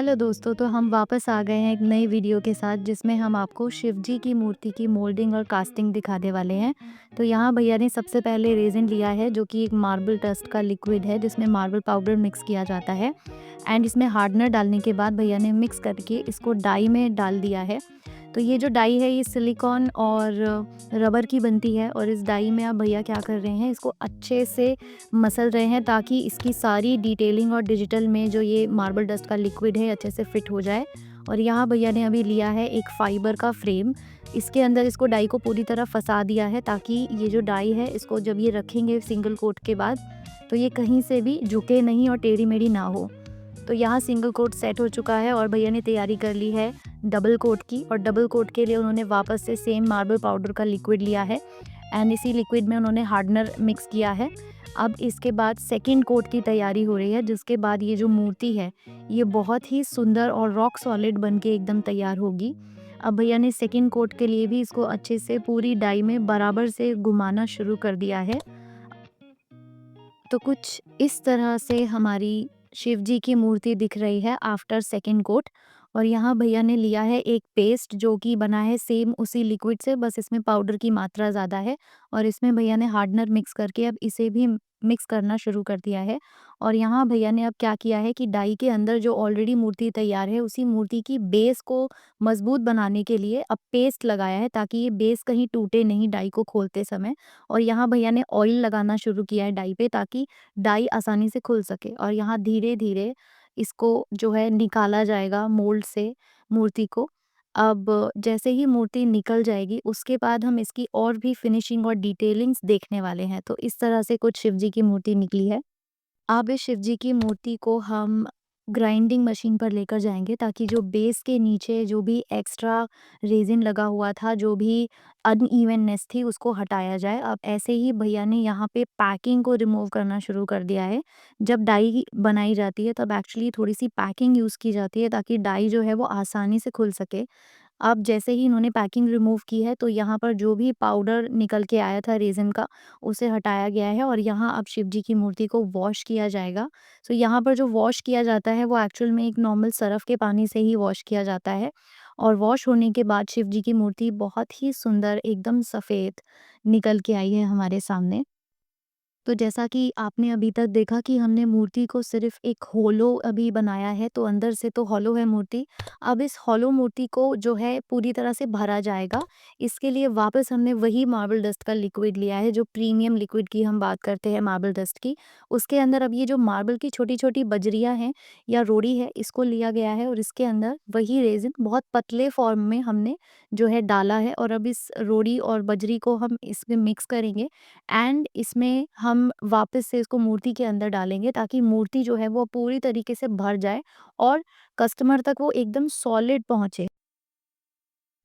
Hello दोस्तों, तो हम वापस आ गए हैं एक नई वीडियो के साथ जिसमें हम आपको शिव जी की मूर्ति की मोल्डिंग और कास्टिंग दिखाने वाले हैं। तो यहाँ भैया ने सबसे पहले रेज़िन लिया है जो कि एक मार्बल डस्ट का लिक्विड है जिसमें मार्बल पाउडर मिक्स किया जाता है एंड इसमें हार्डनर डालने के बाद भैया ने मिक्स करके इसको डाई में डाल दिया है। तो ये जो डाई है ये सिलिकॉन और रबर की बनती है और इस डाई में अब भैया क्या कर रहे हैं, इसको अच्छे से मसल रहे हैं ताकि इसकी सारी डिटेलिंग और डिजिटल में जो ये मार्बल डस्ट का लिक्विड है अच्छे से फिट हो जाए। और यहाँ भैया ने अभी लिया है एक फाइबर का फ्रेम, इसके अंदर इसको डाई को पूरी तरह फंसा दिया है ताकि ये जो डाई है इसको जब ये रखेंगे सिंगल कोट के बाद तो ये कहीं से भी झुके नहीं और टेढ़ी मेढ़ी ना हो। तो यहाँ सिंगल कोट सेट हो चुका है और भैया ने तैयारी कर ली है डबल कोट की, और डबल कोट के लिए उन्होंने वापस से सेम मार्बल पाउडर का लिक्विड लिया है एंड इसी लिक्विड में उन्होंने हार्डनर मिक्स किया है। अब इसके बाद सेकंड कोट की तैयारी हो रही है जिसके बाद ये जो मूर्ति है ये बहुत ही सुंदर और रॉक सॉलिड बन के एकदम तैयार होगी। अब भैया ने सेकंड कोट के लिए भी इसको अच्छे से पूरी डाई में बराबर से घुमाना शुरू कर दिया है। तो कुछ इस तरह से हमारी शिव जी की मूर्ति दिख रही है आफ्टर सेकंड कोट। और यहाँ भैया ने लिया है एक पेस्ट जो कि बना है सेम उसी लिक्विड से, बस इसमें पाउडर की मात्रा ज़्यादा है और इसमें भैया ने हार्डनर मिक्स करके अब इसे भी मिक्स करना शुरू कर दिया है। और यहाँ भैया ने अब क्या किया है कि डाई के अंदर जो ऑलरेडी मूर्ति तैयार है उसी मूर्ति की बेस को मजबूत बनाने के लिए अब पेस्ट लगाया है ताकि ये बेस कहीं टूटे नहीं डाई को खोलते समय। और यहाँ भैया ने ऑयल लगाना शुरू किया है डाई पे ताकि डाई आसानी से खुल सके और यहाँ धीरे-धीरे इसको जो है निकाला जाएगा मोल्ड से मूर्ति को। अब जैसे ही मूर्ति निकल जाएगी उसके बाद हम इसकी और भी फिनिशिंग और डिटेलिंग्स देखने वाले हैं। तो इस तरह से कुछ शिव जी की मूर्ति निकली है। अब इस शिव जी की मूर्ति को हम ग्राइंडिंग मशीन पर लेकर जाएँगे ताकि जो बेस के नीचे जो भी एक्स्ट्रा रेज़िन लगा हुआ था, जो भी अनइवननेस थी उसको हटाया जाए। अब ऐसे ही भैया ने यहाँ पे पैकिंग को रिमूव करना शुरू कर दिया है। जब डाई बनाई जाती है तब एक्चुअली थोड़ी-सी पैकिंग यूज़ की जाती है ताकि डाई जो है वो आसानी से खुल सके। अब जैसे ही इन्होंने पैकिंग रिमूव की है तो यहाँ पर जो भी पाउडर निकल के आया था रेज़िन का, उसे हटाया गया है और यहाँ अब शिव जी की मूर्ति को वॉश किया जाएगा। सो यहाँ पर जो वॉश किया जाता है वो एक्चुअल में एक नॉर्मल सरफ़ के पानी से ही वॉश किया जाता है। और वॉश होने के बाद शिव जी की मूर्ति बहुत ही सुंदर एकदम सफ़ेद निकल के आई है हमारे सामने। तो जैसा कि आपने अभी तक देखा कि हमने मूर्ति को सिर्फ़ एक होलो अभी बनाया है, तो अंदर से तो हॉलो है मूर्ति। अब इस हॉलो मूर्ति को जो है पूरी तरह से भरा जाएगा। इसके लिए वापस हमने वही मार्बल डस्ट का लिक्विड लिया है, जो प्रीमियम लिक्विड की हम बात करते हैं मार्बल डस्ट की। उसके अंदर अब ये जो मार्बल की छोटी-छोटी बजरियाँ हैं या रोड़ी है, इसको लिया गया है और इसके अंदर वही रेज़िन बहुत पतले फ़ॉर्म में हमने जो है डाला है और अब इस रोड़ी और बजरी को हम इसमें मिक्स करेंगे एंड इसमें हम वापस से इसको मूर्ति के अंदर डालेंगे ताकि मूर्ति जो है वो पूरी तरीके से भर जाए और कस्टमर तक वो एकदम सॉलिड पहुँचे।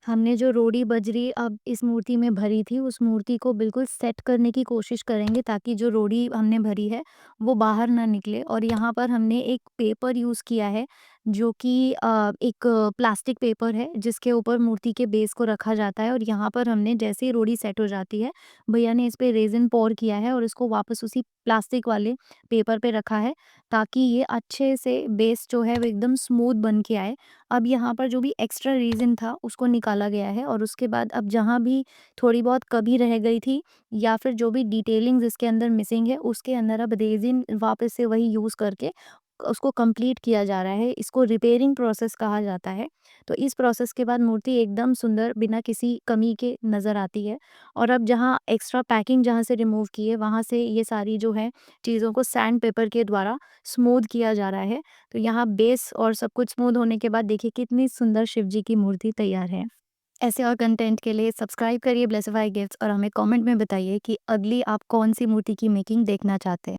हमने जो रोड़ी बजरी अब इस मूर्ति में भरी थी, उस मूर्ति को बिल्कुल सेट करने की कोशिश करेंगे ताकि जो रोड़ी हमने भरी है, वो बाहर ना निकले। और यहाँ पर हमने एक पेपर यूज़ किया है, जो कि एक प्लास्टिक पेपर है, जिसके ऊपर मूर्ति के बेस को रखा जाता है और यहाँ पर हमने जैसे ही रोड़ी सेट हो जाती है, भैया ने इस पे रेज़िन पोर किया है और इसको वापस उसी प्लास्टिक वाले पेपर पे रखा है, ताकि ये अच्छे से बेस जो है वो एकदम स्मूथ बन के आए। अब यहाँ पर जो भी एक्स्ट्रा रीज़न था उसको निकाला गया है और उसके बाद अब जहाँ भी थोड़ी बहुत कमी रह गई थी या फिर जो भी डिटेलिंग्स इसके अंदर मिसिंग है, उसके अंदर अब रेज़िन वापस से वही यूज़ करके उसको कंप्लीट किया जा रहा है। इसको रिपेयरिंग प्रोसेस कहा जाता है। तो इस प्रोसेस के बाद मूर्ति एकदम सुंदर बिना किसी कमी के नज़र आती है। और अब जहाँ एक्स्ट्रा पैकिंग जहाँ से रिमूव की है वहाँ से ये सारी जो है चीज़ों को सैंड पेपर के द्वारा स्मूथ किया जा रहा है। तो यहाँ बेस और सब कुछ स्मूथ होने के बाद देखिए कितनी सुंदर शिव जी की मूर्ति तैयार है। ऐसे और कंटेंट के लिए सब्सक्राइब करिए ब्लेसिफाई गिफ्ट्स और हमें कमेंट में बताइए कि अगली आप कौन सी मूर्ति की मेकिंग देखना चाहते हैं।